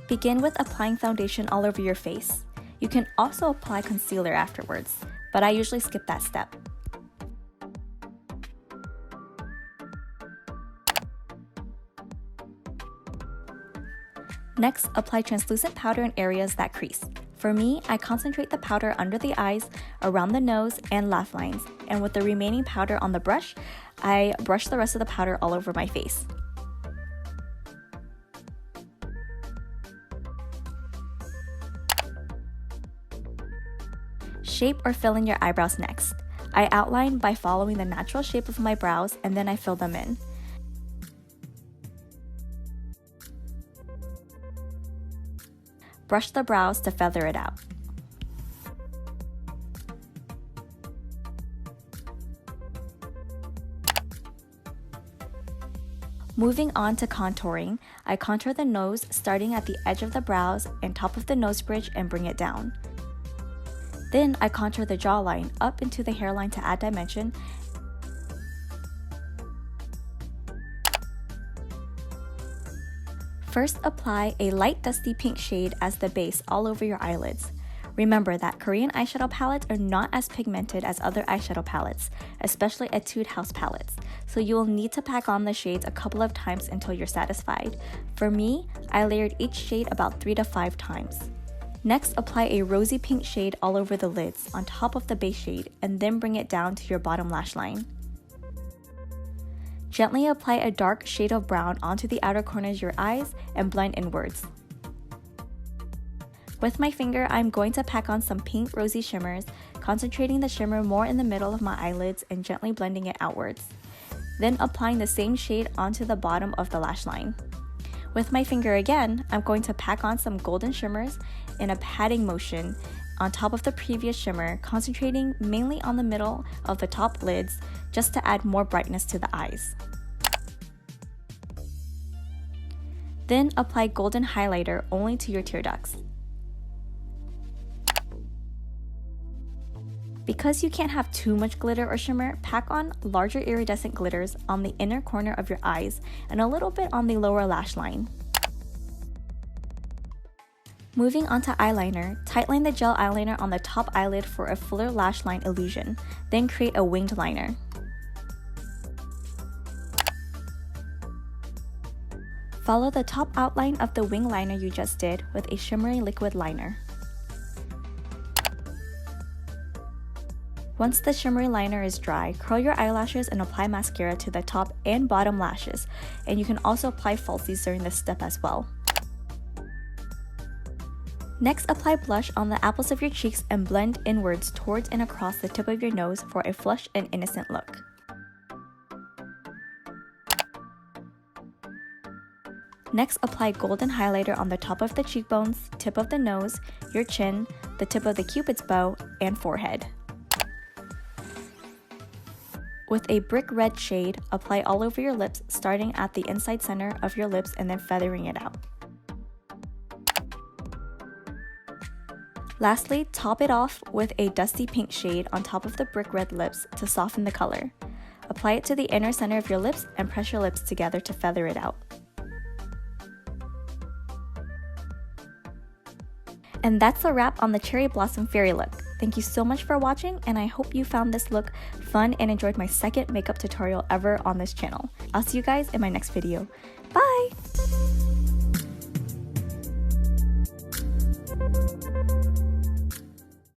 Begin with applying foundation all over your face. You can also apply concealer afterwards, but I usually skip that step. Next, apply translucent powder in areas that crease. For me, I concentrate the powder under the eyes, around the nose, and laugh lines, and with the remaining powder on the brush, I brush the rest of the powder all over my face. Shape or fill in your eyebrows next. I outline by following the natural shape of my brows, and then I fill them in. Brush the brows to feather it out. Moving on to contouring, I contour the nose starting at the edge of the brows and top of the nose bridge and bring it down. Then I contour the jawline up into the hairline to add dimension. First, apply a light dusty pink shade as the base all over your eyelids. Remember that Korean eyeshadow palettes are not as pigmented as other eyeshadow palettes, especially Etude house palettes, so you will need to pack on the shades a couple of times until you're satisfied. For me, I layered each shade about 3 to 5 times. Next, apply a rosy pink shade all over the lids on top of the base shade and then bring it down to your bottom lash line. Gently apply a dark shade of brown onto the outer corners of your eyes and blend inwards. With my finger, I'm going to pack on some pink rosy shimmers, concentrating the shimmer more in the middle of my eyelids and gently blending it outwards. Then applying the same shade onto the bottom of the lash line. With my finger again, I'm going to pack on some golden shimmers in a patting motion on top of the previous shimmer, concentrating mainly on the middle of the top lids just to add more brightness to the eyes. Then apply golden highlighter only to your tear ducts. Because you can't have too much glitter or shimmer, pack on larger iridescent glitters on the inner corner of your eyes and a little bit on the lower lash line. Moving on to eyeliner, tightline the gel eyeliner on the top eyelid for a fuller lash line illusion, then create a winged liner. Follow the top outline of the wing liner you just did with a shimmery liquid liner. Once the shimmery liner is dry, curl your eyelashes and apply mascara to the top and bottom lashes, and you can also apply falsies during this step as well. Next, apply blush on the apples of your cheeks and blend inwards towards and across the tip of your nose for a flush and innocent look. Next, apply golden highlighter on the top of the cheekbones, tip of the nose, your chin, the tip of the cupid's bow, and forehead. With a brick red shade, apply all over your lips, starting at the inside center of your lips and then feathering it out. Lastly, top it off with a dusty pink shade on top of the brick red lips to soften the color. Apply it to the inner center of your lips and press your lips together to feather it out. And that's a wrap on the Cherry Blossom Fairy look. Thank you so much for watching, and I hope you found this look fun and enjoyed my second makeup tutorial ever on this channel. I'll see you guys in my next video. Bye!